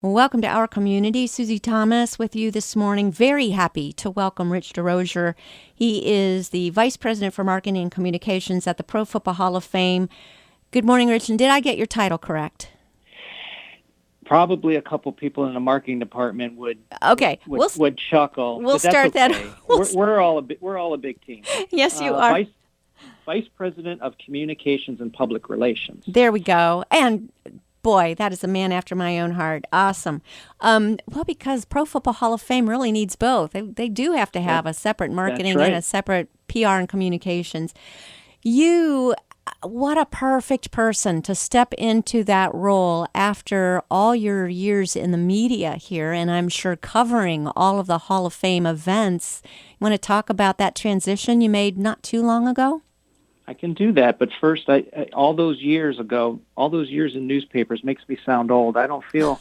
Welcome to our community. Susie Thomas with you this morning. Very happy to welcome Rich DeRosier. He is the Vice President for Marketing and Communications at the Pro Football Hall of Fame. Good morning, Rich. And did I get your title correct? Probably a couple people in the marketing department would chuckle. We'll start okay. that. We're all a big team. Yes, you are. Vice President of Communications and Public Relations. There we go. And boy, that is a man after my own heart. Awesome. Well, because Pro Football Hall of Fame really needs both. They do have to have a separate marketing and a separate PR and communications. What a perfect person to step into that role after all your years in the media here, and I'm sure covering all of the Hall of Fame events. You want to talk about that transition you made not too long ago? I can do that, but first, all those years in newspapers makes me sound old. I don't feel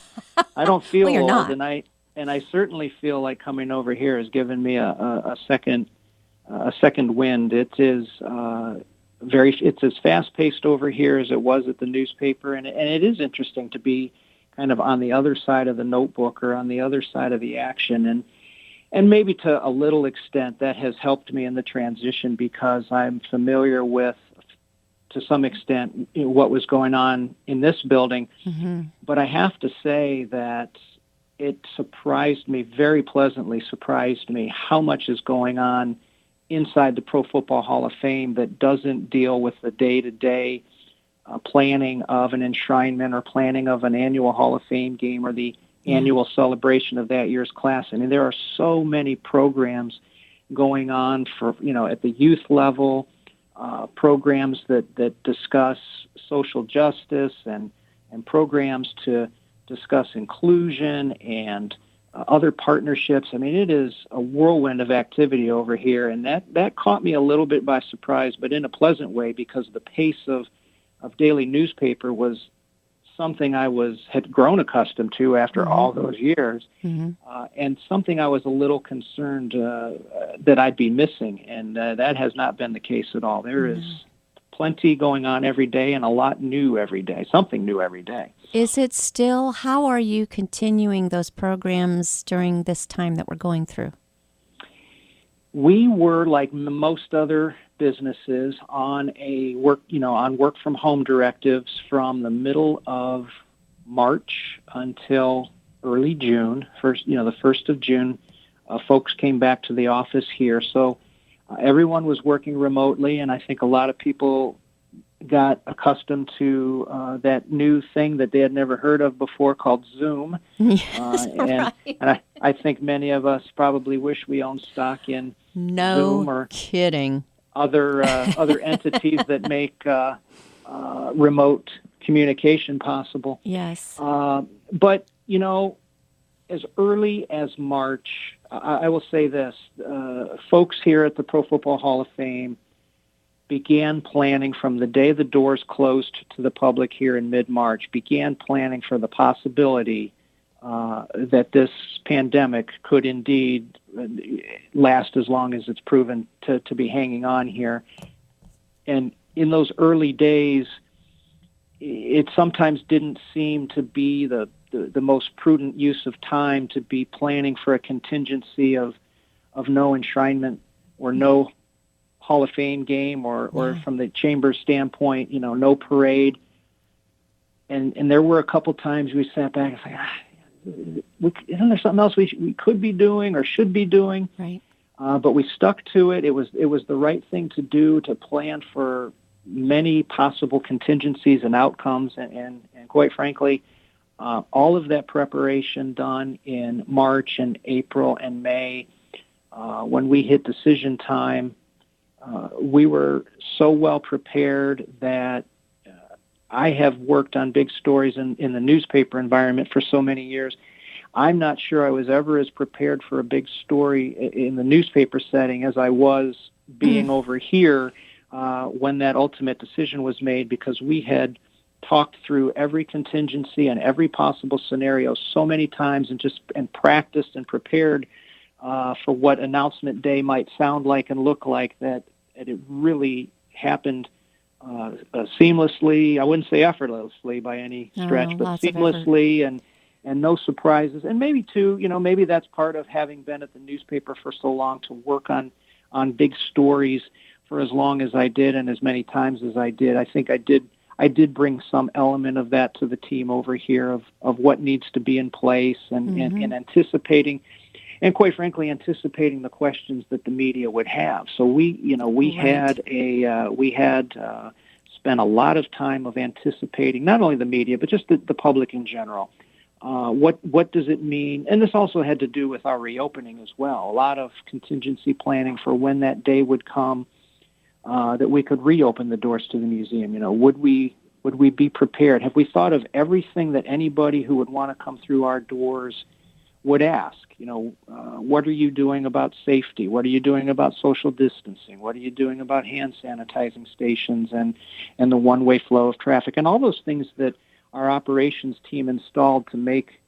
well, old, not. and I certainly feel like coming over here has given me a second wind. It is it's as fast-paced over here as it was at the newspaper, and it is interesting to be kind of on the other side of the notebook or on the other side of the action, and maybe to a little extent that has helped me in the transition because I'm familiar with, to some extent, what was going on in this building. Mm-hmm. But I have to say that it very pleasantly surprised me how much is going on inside the Pro Football Hall of Fame that doesn't deal with the day-to-day planning of an enshrinement or planning of an annual Hall of Fame game or the annual celebration of that year's class. I mean, there are so many programs going on for, at the youth level, programs that discuss social justice and programs to discuss inclusion and other partnerships. I mean, it is a whirlwind of activity over here, and that caught me a little bit by surprise, but in a pleasant way because the pace of daily newspaper was something I had grown accustomed to after all those years, and something I was a little concerned that I'd be missing, and that has not been the case at all. There is plenty going on every day and a lot new every day, something new every day. Is it still, how are you continuing those programs during this time that we're going through? We were, like most other businesses, on work from home directives from the middle of March until early June. The 1st of June, folks came back to the office here. So everyone was working remotely, and I think a lot of people got accustomed to that new thing that they had never heard of before called Zoom. Yes, and I think many of us probably wish we owned stock in Zoom or kidding. other entities that make remote communication possible. Yes. But, as early as March, I will say this, folks here at the Pro Football Hall of Fame began planning from the day the doors closed to the public here in mid-March, began planning for the possibility that this pandemic could indeed last as long as it's proven to be hanging on here. And in those early days, it sometimes didn't seem to be the most prudent use of time to be planning for a contingency of no enshrinement or no Hall of Fame game or from the Chamber's standpoint, no parade. And there were a couple times we sat back and said, isn't there something else we could be doing or should be doing? Right. But we stuck to it. It was the right thing to do, to plan for many possible contingencies and outcomes. And quite frankly, all of that preparation done in March and April and May, when we hit decision time, we were so well prepared that I have worked on big stories in the newspaper environment for so many years. I'm not sure I was ever as prepared for a big story in the newspaper setting as I was being over here when that ultimate decision was made, because we had talked through every contingency and every possible scenario so many times and practiced and prepared for what announcement day might sound like and look like, that it really happened seamlessly. I wouldn't say effortlessly by any stretch, but seamlessly and no surprises. And maybe too, maybe that's part of having been at the newspaper for so long, to work on big stories for as long as I did and as many times as I did. I think I did bring some element of that to the team over here, of what needs to be in place, and anticipating, and quite frankly, anticipating the questions that the media would have. So we had spent a lot of time of anticipating not only the media, but just the public in general. What does it mean? And this also had to do with our reopening as well. A lot of contingency planning for when that day would come, that we could reopen the doors to the museum. Would we be prepared? Have we thought of everything that anybody who would want to come through our doors would ask? What are you doing about safety? What are you doing about social distancing? What are you doing about hand sanitizing stations and the one-way flow of traffic, and all those things that our operations team installed to make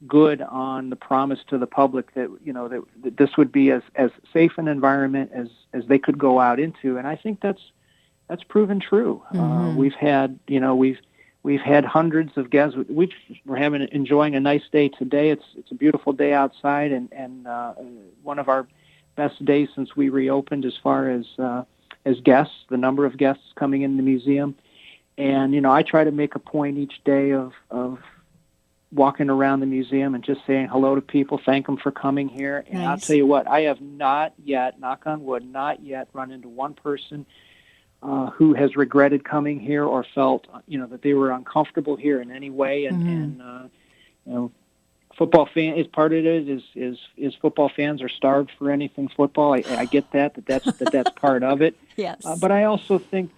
good on the promise to the public that that this would be as safe an environment as they could go out into. And I think that's proven true. We've had hundreds of guests. We're enjoying a nice day today. It's a beautiful day outside, and one of our best days since we reopened as far as guests, the number of guests coming in the museum. And I try to make a point each day of walking around the museum and just saying hello to people, thank them for coming here. And Nice. I'll tell you what, I have not yet, knock on wood, not yet run into one person who has regretted coming here or felt that they were uncomfortable here in any way. And football fan is part of it. Is football fans are starved for anything football. I get that's part of it. Yes. But I also think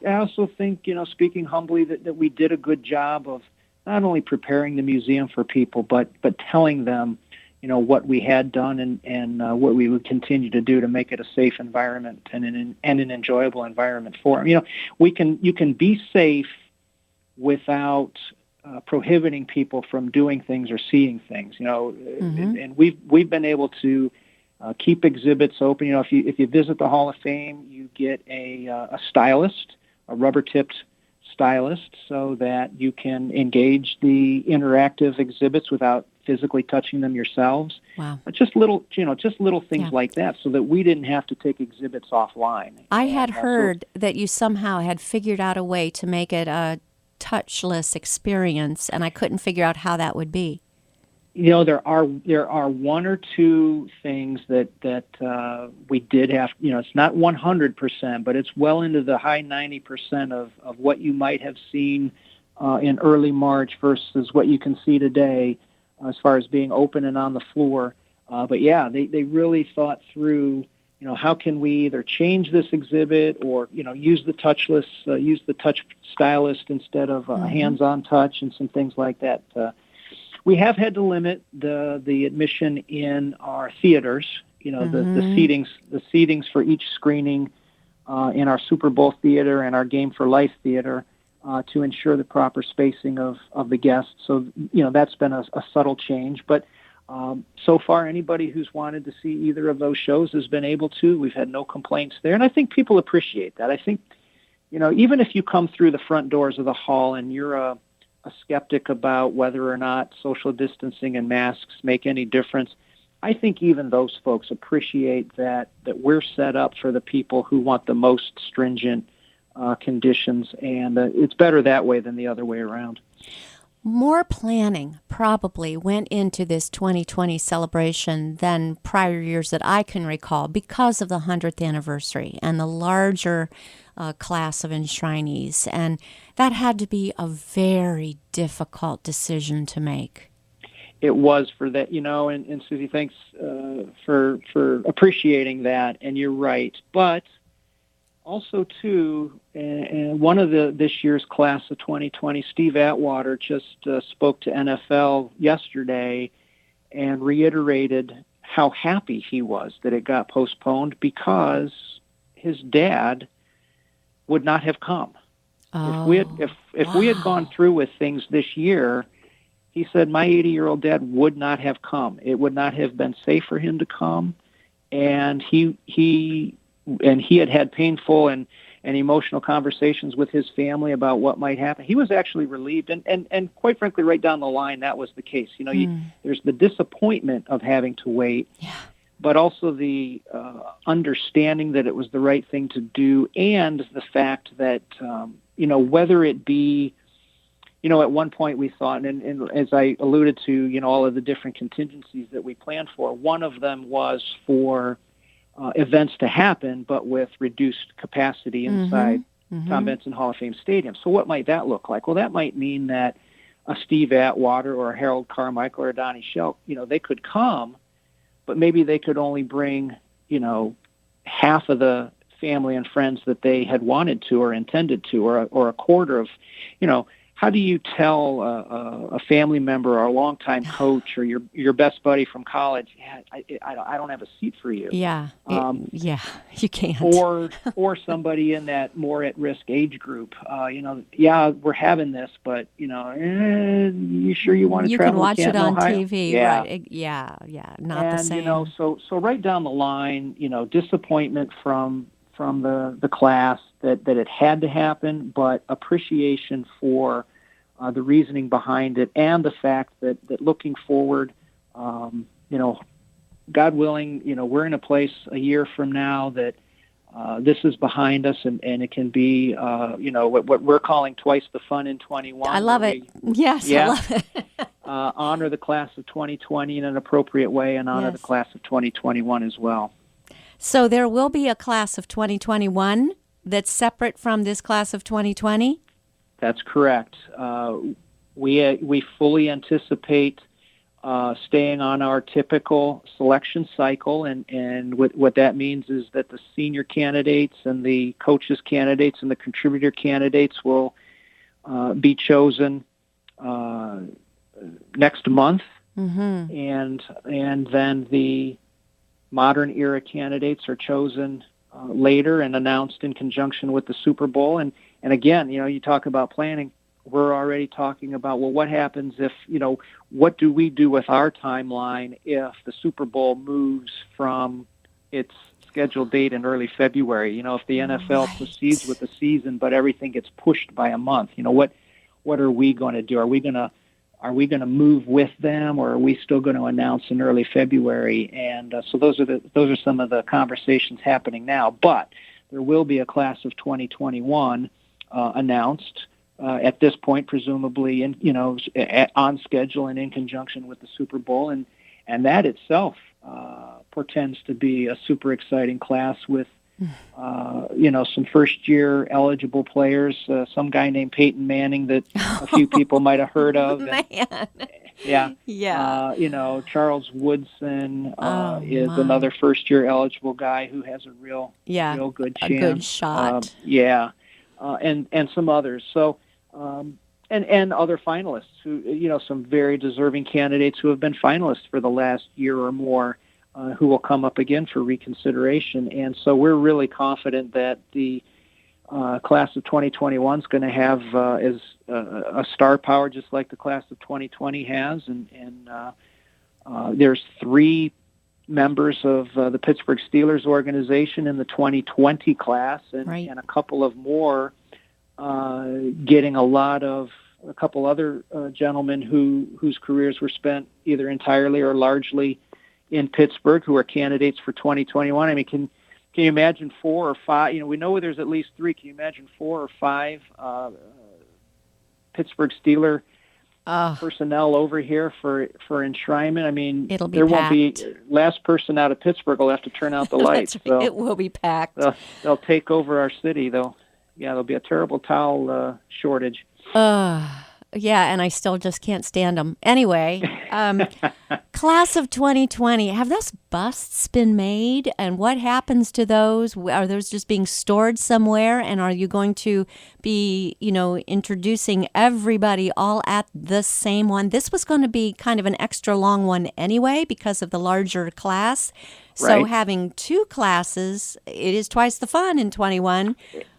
speaking humbly, that we did a good job of not only preparing the museum for people, but telling them what we had done and what we would continue to do to make it a safe environment and an enjoyable environment for them. You can be safe without prohibiting people from doing things or seeing things. And we've been able to keep exhibits open. If you visit the Hall of Fame, you get a stylist, a rubber-tipped stylist, so that you can engage the interactive exhibits without physically touching them yourselves. Wow. But just little things like that, so that we didn't have to take exhibits offline. I had heard that you somehow had figured out a way to make it a touchless experience, and I couldn't figure out how that would be. There are one or two things that we did have. It's not 100%, but it's well into the high 90% of what you might have seen in early March versus what you can see today, as far as being open and on the floor. But yeah, they really thought through. How can we either change this exhibit or use the touchless, use the touch stylist instead of hands-on touch, and some things like that. We have had to limit the admission in our theaters. The seatings for each screening in our Super Bowl theater and our Game for Life theater to ensure the proper spacing of the guests. So that's been a subtle change, but so far anybody who's wanted to see either of those shows has been able to. We've had no complaints there, and I think people appreciate that. I think even if you come through the front doors of the hall and you're a skeptic about whether or not social distancing and masks make any difference, I think even those folks appreciate that we're set up for the people who want the most stringent conditions, and it's better that way than the other way around. More planning probably went into this 2020 celebration than prior years that I can recall, because of the 100th anniversary and the larger class of enshrinees. And that had to be a very difficult decision to make. It was for that, and Susie, thanks for appreciating that. And you're right. But also, too, and one of this year's class of 2020, Steve Atwater, just spoke to NFL yesterday and reiterated how happy he was that it got postponed, because his dad would not have come. Oh, if we had gone through with things this year, he said my 80-year-old dad would not have come. It would not have been safe for him to come, and he had painful and and emotional conversations with his family about what might happen. He was actually relieved, and quite frankly, right down the line, that was the case. There's the disappointment of having to wait, but also the understanding that it was the right thing to do, and the fact that, whether it be, at one point we thought, and as I alluded to, all of the different contingencies that we planned for, one of them was for events to happen, but with reduced capacity inside Tom Benson Hall of Fame Stadium. So what might that look like? Well, that might mean that a Steve Atwater or a Harold Carmichael or a Donnie Shelk, they could come, but maybe they could only bring, half of the family and friends that they had wanted to or intended to, or a quarter of, how do you tell a family member or a longtime coach or your best buddy from college, I don't have a seat for you? Yeah, you can't. Or somebody in that more at-risk age group, we're having this, but, you sure you want to you travel? You can watch it on Ohio? TV, Yeah. right? Not the same. And, so right down the line, disappointment from the class that it had to happen, but appreciation for the reasoning behind it, and the fact that looking forward, God willing, we're in a place a year from now that this is behind us, and it can be, what we're calling twice the fun in 21. I love it. Yes, I love it. Honor the class of 2020 in an appropriate way, and honor the class of 2021 as well. So there will be a class of 2021 that's separate from this class of 2020? That's correct. We fully anticipate staying on our typical selection cycle, and what that means is that the senior candidates and the coaches candidates and the contributor candidates will be chosen next month, and then the modern era candidates are chosen later and announced in conjunction with the Super Bowl. And again, you talk about planning. We're already talking about, well, what happens if, what do we do with our timeline if the Super Bowl moves from its scheduled date in early February? If the NFL proceeds with the season, but everything gets pushed by a month, what are we going to do? Are we going to move with them, or are we still going to announce in early February? And so those are some of the conversations happening now. But there will be a class of 2021 announced at this point, presumably on schedule and in conjunction with the Super Bowl, and that itself portends to be a super exciting class with some first-year eligible players, some guy named Peyton Manning that a few people might have heard of. Charles Woodson is another first-year eligible guy who has a real good chance. A good shot. And some others. So, and other finalists who, some very deserving candidates who have been finalists for the last year or more, who will come up again for reconsideration. And so we're really confident that the class of 2021 is going to have as a star power, just like the class of 2020 has. And there's 3 members of the Pittsburgh Steelers organization in the 2020 class, and a couple of more getting a couple other gentlemen whose careers were spent either entirely or largely in Pittsburgh, who are candidates for 2021. I mean, can you imagine 4 or 5? We know there's at least 3. Can you imagine 4 or 5 Pittsburgh Steeler personnel over here for enshrinement? I mean, it'll be there packed. Won't be last person out of Pittsburgh will have to turn out the lights. That's right. So it will be packed. They'll take over our city, though. Yeah, there'll be a terrible towel shortage. Yeah, and I still just can't stand them. Anyway, class of 2020, have those busts been made? And what happens to those? Are those just being stored somewhere? And are you going to be, introducing everybody all at the same one? This was going to be kind of an extra long one anyway because of the larger class. So having 2 classes, it is twice the fun in 21.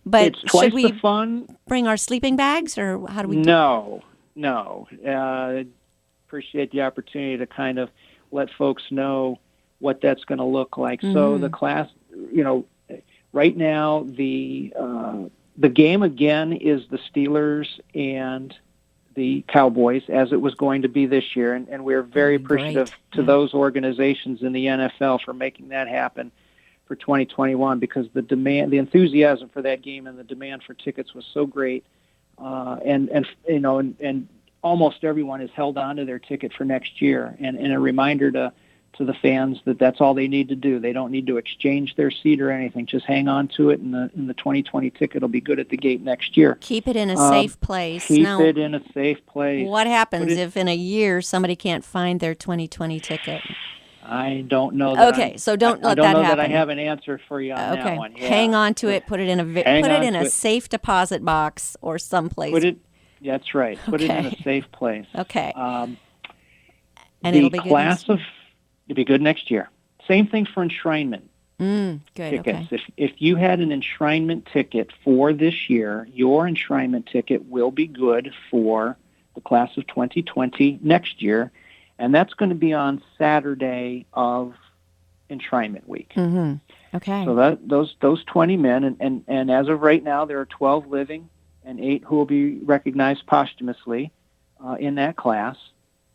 But it's twice should we the fun. Bring our sleeping bags, or how do we do? No. Appreciate the opportunity to kind of let folks know what that's going to look like. So the class, right now, the game again is the Steelers and the Cowboys, as it was going to be this year, and we're very appreciative to those organizations in the NFL for making that happen for 2021, because the enthusiasm for that game and the demand for tickets was so great, and almost everyone has held on to their ticket for next year, and a reminder to the fans that that's all they need to do. They don't need to exchange their seat or anything. Just hang on to it, and the 2020 ticket will be good at the gate next year. Keep it in a safe place. Keep it in a safe place. What happens if in a year somebody can't find their 2020 ticket? I don't know. That so don't let that happen. I don't know that I have an answer for you on that one. Yeah. Hang on to it. Put it in a safe deposit box or someplace. That's right. Put it in a safe place. Okay. And it'll be good. It'll be good next year. Same thing for enshrinement good. tickets. Okay. If you had an enshrinement ticket for this year, your enshrinement ticket will be good for the class of 2020 next year, and that's going to be on Saturday of enshrinement week. Mm-hmm. Okay. So those 20 men, and as of right now, there are 12 living and 8 who will be recognized posthumously in that class.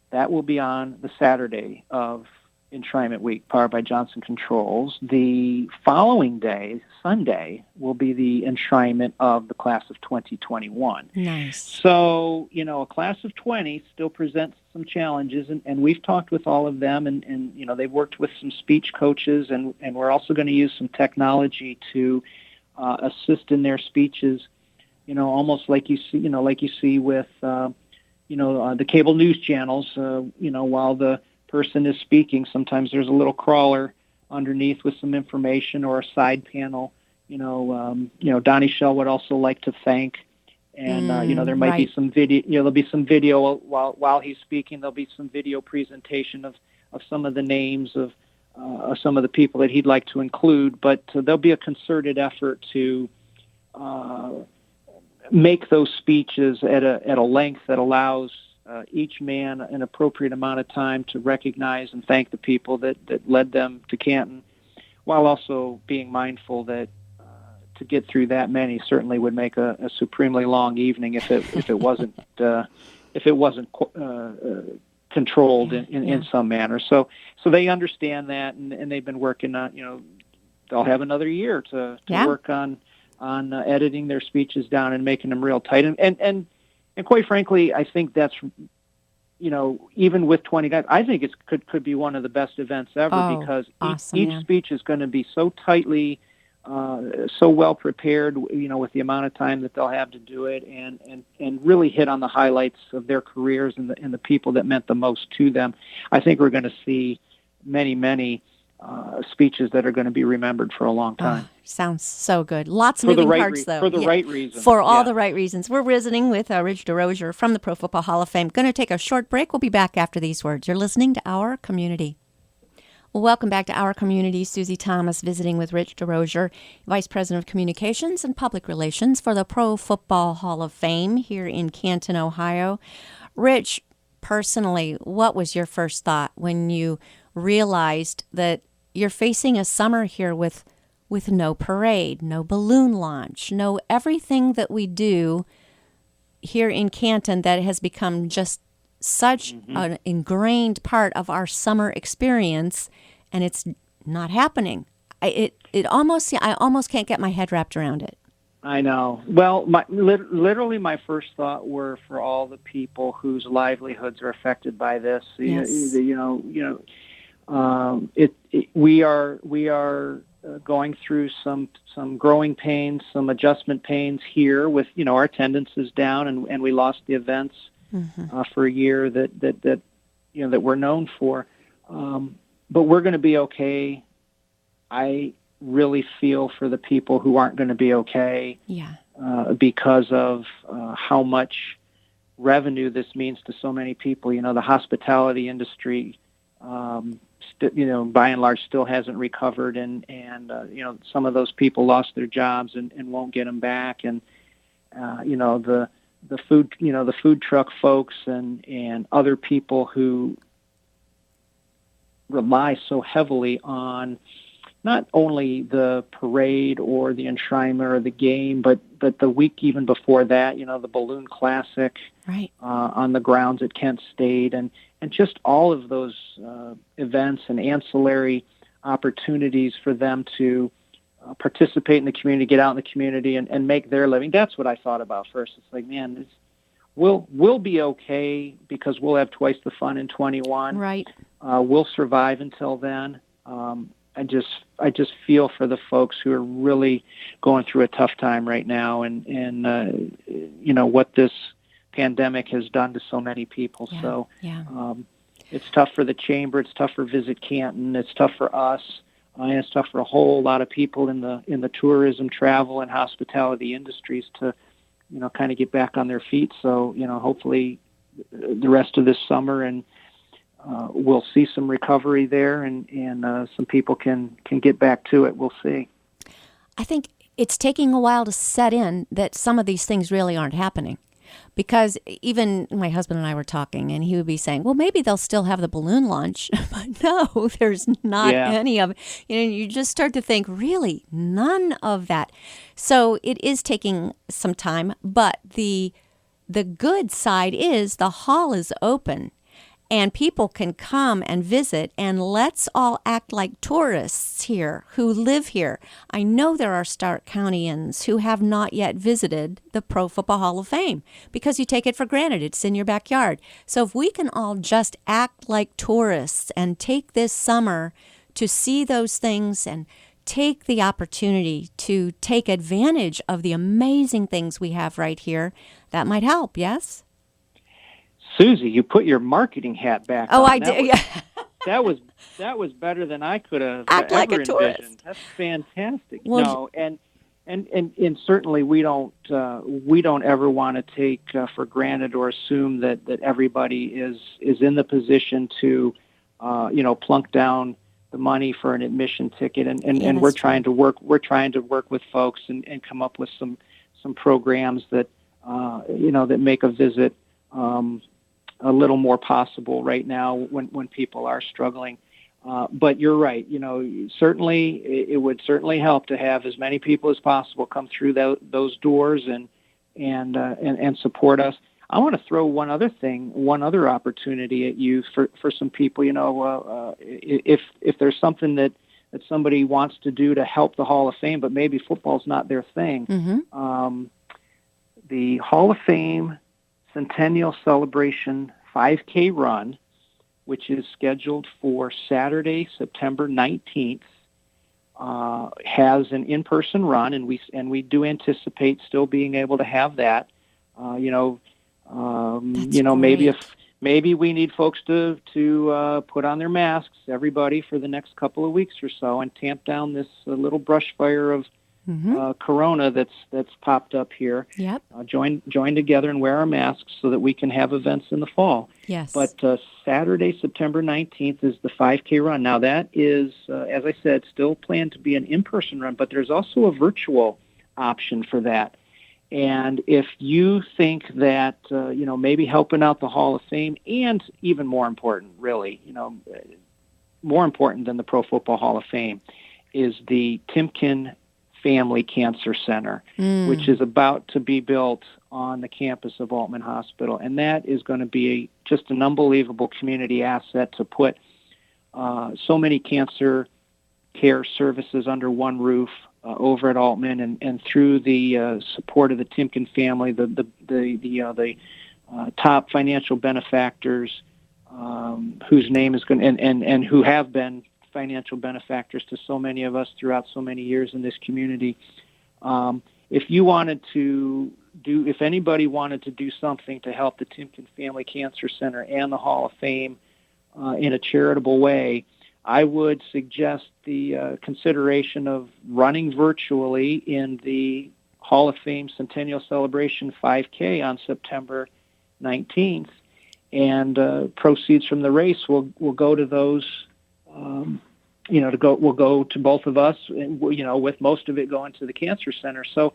That will be on the Saturday of enshrinement week, powered by Johnson Controls. The following day, Sunday, will be the enshrinement of the class of 2021. Nice. So, a class of 20 still presents some challenges, and we've talked with all of them, and they've worked with some speech coaches, and we're also going to use some technology to assist in their speeches, almost like you see with, the cable news channels, while the person is speaking, sometimes there's a little crawler underneath with some information or a side panel. Donnie Shell would also like to thank, and there might be some video. There'll be some video while he's speaking. There'll be some video presentation of some of the names of some of the people that he'd like to include. But there'll be a concerted effort to make those speeches at a length that allows each man an appropriate amount of time to recognize and thank the people that led them to Canton, while also being mindful that to get through that many certainly would make a supremely long evening if it wasn't controlled in some manner. So they understand that, and they've been working on. They'll have another year to work on editing their speeches down and making them real tight. And quite frankly, I think that's, even with 20 guys, I think it could be one of the best events ever, because each speech is going to be so tightly, so well prepared, with the amount of time that they'll have to do it, and really hit on the highlights of their careers and the people that meant the most to them. I think we're going to see many, many speeches that are going to be remembered for a long time. Sounds so good. Lots of moving parts, though. For the right reasons. For all the right reasons. We're visiting with Rich DeRosier from the Pro Football Hall of Fame. Going to take a short break. We'll be back after these words. You're listening to Our Community. Welcome back to Our Community. Susie Thomas visiting with Rich DeRosier, Vice President of Communications and Public Relations for the Pro Football Hall of Fame here in Canton, Ohio. Rich, personally, what was your first thought when you realized that you're facing a summer here with no parade, no balloon launch, no everything that we do here in Canton that has become just such an ingrained part of our summer experience, and it's not happening. I almost can't get my head wrapped around it. I know. Well, literally my first thought were for all the people whose livelihoods are affected by this. Yes. We are going through some growing pains, some adjustment pains here with, our attendance is down, and we lost the events for a year that we're known for. But we're going to be okay. I really feel for the people who aren't going to be okay because of how much revenue this means to so many people. The hospitality industry, by and large, still hasn't recovered, and some of those people lost their jobs and won't get them back, and the food truck folks and other people who rely so heavily on not only the parade or the enshrinement or the game, but the week even before that, the Balloon Classic Right. On the grounds at Kent State, and just all of those events and ancillary opportunities for them to participate in the community, get out in the community, and make their living. That's what I thought about first. It's like, man, we'll be okay because we'll have twice the fun in 21. Right. We'll survive until then. I just feel for the folks who are really going through a tough time right now, and what this pandemic has done to so many people. Yeah. So Yeah. it's tough for the Chamber. It's tough for Visit Canton. It's tough for us. And it's tough for a whole lot of people in the tourism, travel, and hospitality industries to, kind of get back on their feet. So, hopefully the rest of this summer and we'll see some recovery there, and some people can get back to it. We'll see. I think it's taking a while to set in that some of these things really aren't happening. Because even my husband and I were talking, and he would be saying, well, maybe they'll still have the balloon launch. But no, there's not any of it. You just start to think, really, none of that. So it is taking some time. But the good side is the hall is open. And people can come and visit, and let's all act like tourists here who live here. I know there are Stark Countyans who have not yet visited the Pro Football Hall of Fame because you take it for granted. It's in your backyard. So if we can all just act like tourists and take this summer to see those things and take the opportunity to take advantage of the amazing things we have right here, that might help, yes? Susie, you put your marketing hat back on. Oh, I did. Yeah. That was better than I could have Act ever like a envisioned. tourist. That's fantastic. Well, No, and certainly we don't ever want to take for granted or assume that everybody is in the position to plunk down the money for an admission ticket, and we're trying to work with folks and come up with some programs that that make a visit a little more possible right now when people are struggling. But you're right. Certainly it would certainly help to have as many people as possible come through those doors and support us. I want to throw one other opportunity at you for some people. If there's something that somebody wants to do to help the Hall of Fame, but maybe football's not their thing. mm-hmm. The Hall of Fame Centennial Celebration 5K run, which is scheduled for Saturday, September 19th, has an in-person run, and we do anticipate still being able to have that. Maybe we need folks to put on their masks, everybody, for the next couple of weeks or so, and tamp down this little brush fire of corona that's popped up here. Yep. Join together and wear our masks so that we can have events in the fall. Yes. But Saturday, September 19th is the 5K run. Now that is, as I said, still planned to be an in-person run, but there's also a virtual option for that. And if you think that, maybe helping out the Hall of Fame, and even more important, really, more important than the Pro Football Hall of Fame, is the Timken Family Cancer Center, which is about to be built on the campus of Altman Hospital. And that is going to be just an unbelievable community asset to put so many cancer care services under one roof over at Altman, and through the support of the Timken family, the top financial benefactors whose name is going and who have been financial benefactors to so many of us throughout so many years in this community. If anybody wanted to do something to help the Timken Family Cancer Center and the Hall of Fame in a charitable way, I would suggest the consideration of running virtually in the Hall of Fame Centennial Celebration 5K on September 19th, and proceeds from the race will go to those. Will go to both of us, with most of it going to the Cancer Center. So,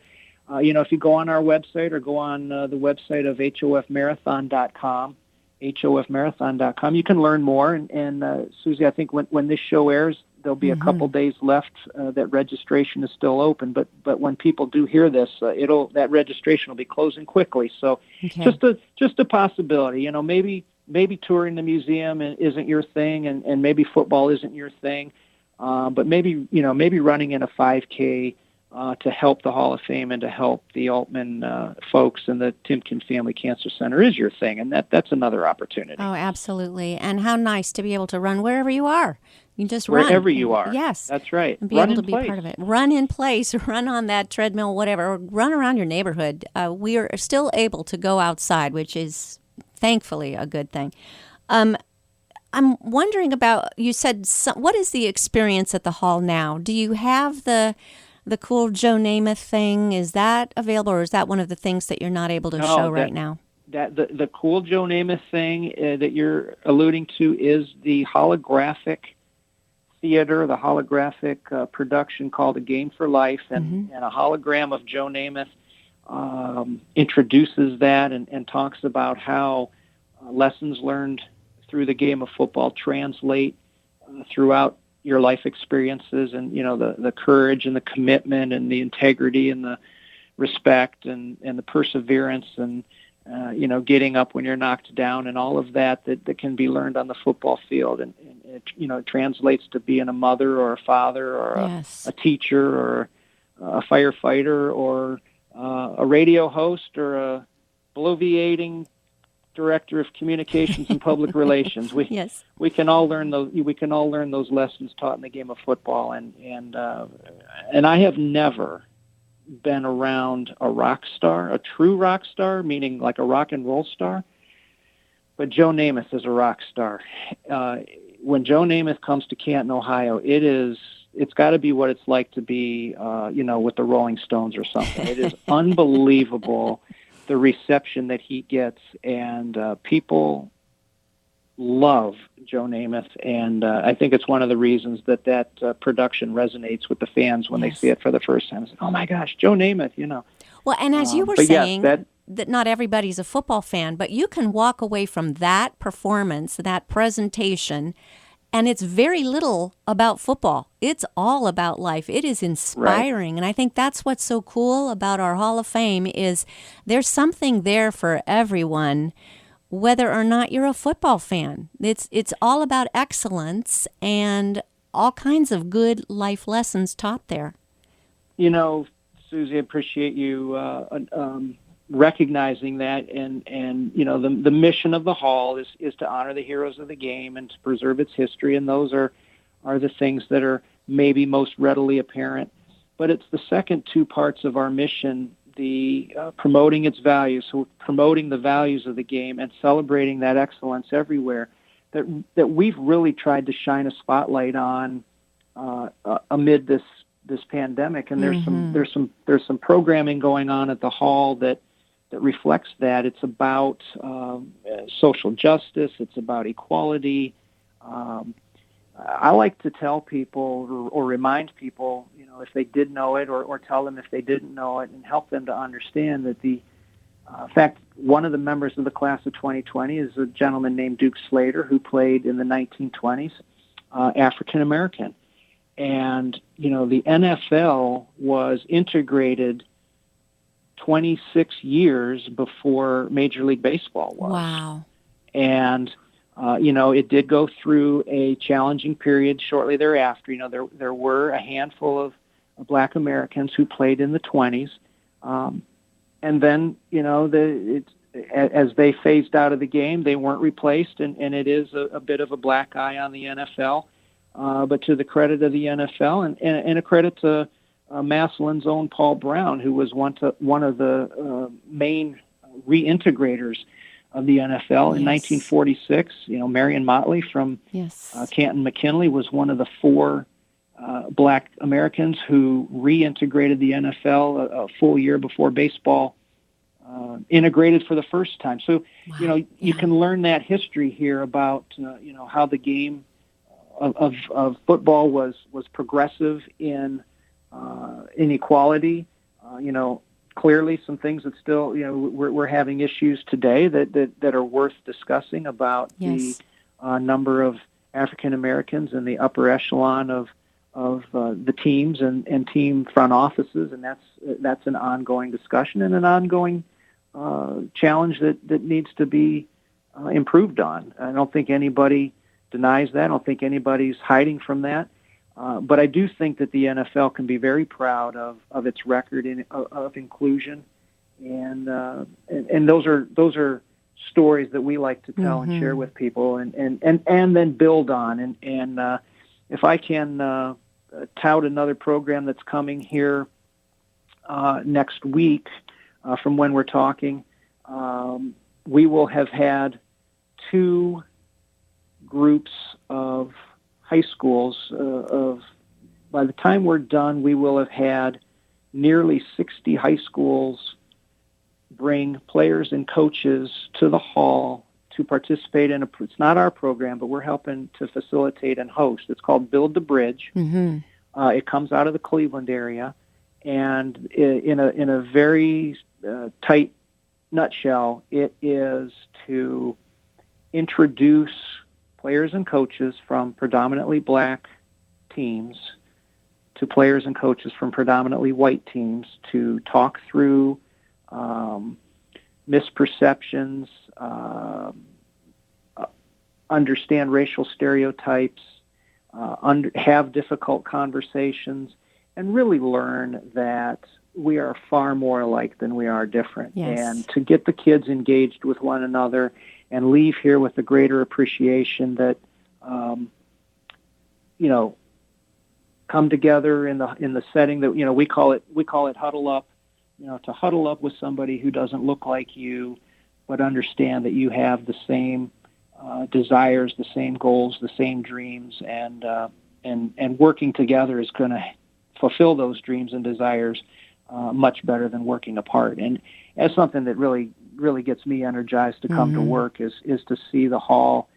if you go on our website or go on the website of hofmarathon.com, hofmarathon.com. You can learn more. And Susie, I think when this show airs, there'll be a couple days left that registration is still open. But when people do hear this, that registration will be closing quickly. So just a possibility. You know, maybe touring the museum isn't your thing, and maybe football isn't your thing. But maybe running in a 5K to help the Hall of Fame and to help the Altman folks and the Timken Family Cancer Center is your thing, and that's another opportunity. Oh, absolutely. And how nice to be able to run wherever you are. You can just wherever you are. Yes. That's right. And be able to be part of it. Run in place, run on that treadmill, whatever, or run around your neighborhood. We are still able to go outside, which is thankfully a good thing. I'm wondering about, you said, what is the experience at the Hall now? Do you have the cool Joe Namath thing? Is that available, or is that one of the things that you're not able to show right now? The cool Joe Namath thing that you're alluding to is the holographic theater, the holographic production called A Game for Life, and a hologram of Joe Namath introduces that and talks about how lessons learned through the game of football translate throughout your life experiences, and the courage and the commitment and the integrity and the respect and the perseverance and getting up when you're knocked down, and all of that can be learned on the football field, and it translates to being a mother or a father or a teacher or a firefighter or a radio host or a bloviating director of communications and public relations. We can all learn those. We can all learn those lessons taught in the game of football. And I have never been around a rock star, a true rock star, meaning like a rock and roll star. But Joe Namath is a rock star. When Joe Namath comes to Canton, Ohio, it's got to be what it's like to be, with the Rolling Stones or something. It is unbelievable. The reception that he gets, and people love Joe Namath, and I think it's one of the reasons that production resonates with the fans when they see it for the first time. It's like, oh my gosh, Joe Namath, Well, and as you were saying, that not everybody's a football fan, but you can walk away from that performance, that presentation, and it's very little about football. It's all about life. It is inspiring. Right. And I think that's what's so cool about our Hall of Fame is there's something there for everyone, whether or not you're a football fan. It's all about excellence and all kinds of good life lessons taught there. Susie, I appreciate you recognizing that, and the mission of the Hall is to honor the heroes of the game and to preserve its history, and those are the things that are maybe most readily apparent. But it's the second two parts of our mission, the promoting its values, so promoting the values of the game and celebrating that excellence everywhere, that we've really tried to shine a spotlight on amid this pandemic. And there's some programming going on at the Hall that reflects that. It's about social justice. It's about equality. I like to tell people or remind people, if they did know it, or tell them if they didn't know it, and help them to understand that in fact, one of the members of the class of 2020 is a gentleman named Duke Slater, who played in the 1920s, African American. And, the NFL was integrated 26 years before Major League Baseball was. Wow. And, it did go through a challenging period shortly thereafter. There were a handful of Black Americans who played in the 20s. And then, as they phased out of the game, they weren't replaced, and it is a bit of a black eye on the NFL. But to the credit of the NFL and a credit to Massillon's own Paul Brown, who was one of the main reintegrators of the NFL in 1946. Marion Motley from Canton McKinley was one of the four Black Americans who reintegrated the NFL a full year before baseball integrated for the first time. So, you can learn that history here about, how the game of football was progressive in equality. clearly some things that still, we're having issues today that are worth discussing about Yes. the number of African Americans in the upper echelon of the teams and team front offices, and that's an ongoing discussion and an ongoing challenge that needs to be improved on. I don't think anybody denies that. I don't think anybody's hiding from that. But I do think that the NFL can be very proud of its record of inclusion, and those are stories that we like to tell and share with people, and then build on. And if I can tout another program that's coming here next week, from when we're talking, we will have had 2 groups of high schools. By the time we're done, we will have had nearly 60 high schools bring players and coaches to the hall to participate in it's not our program, but we're helping to facilitate and host. It's called Build the Bridge. Mm-hmm. It comes out of the Cleveland area, and in a very tight nutshell, it is to introduce players and coaches from predominantly black teams to players and coaches from predominantly white teams to talk through misperceptions, understand racial stereotypes, have difficult conversations, and really learn that we are far more alike than we are different. Yes. And to get the kids engaged with one another and leave here with a greater appreciation that, come together in the setting that, we call it huddle up, to huddle up with somebody who doesn't look like you, but understand that you have the same desires, the same goals, the same dreams, and working together is going to fulfill those dreams and desires much better than working apart. And that's something that really gets me energized to come to work is to see the hall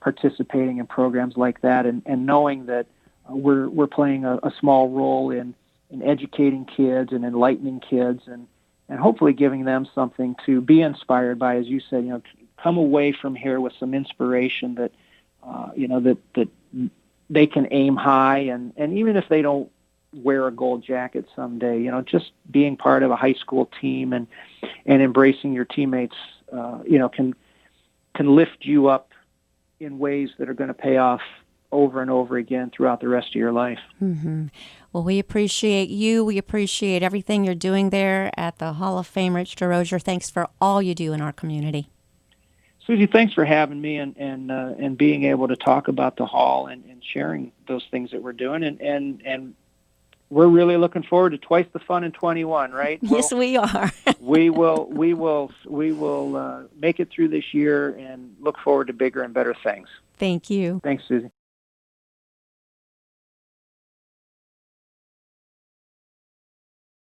participating in programs like that, and knowing that we're playing a small role in educating kids and enlightening kids, and hopefully giving them something to be inspired by, as you said, come away from here with some inspiration that that they can aim high, and even if they don't wear a gold jacket someday, just being part of a high school team and embracing your teammates, can lift you up in ways that are going to pay off over and over again throughout the rest of your life. Mm-hmm. Well, we appreciate you. We appreciate everything you're doing there at the Hall of Fame, Rich DeRosier. Thanks for all you do in our community. Susie, thanks for having me and being able to talk about the Hall and sharing those things that we're doing. And we're really looking forward to twice the fun in 21, right? Yes, we are. we will make it through this year and look forward to bigger and better things. Thank you. Thanks, Susie.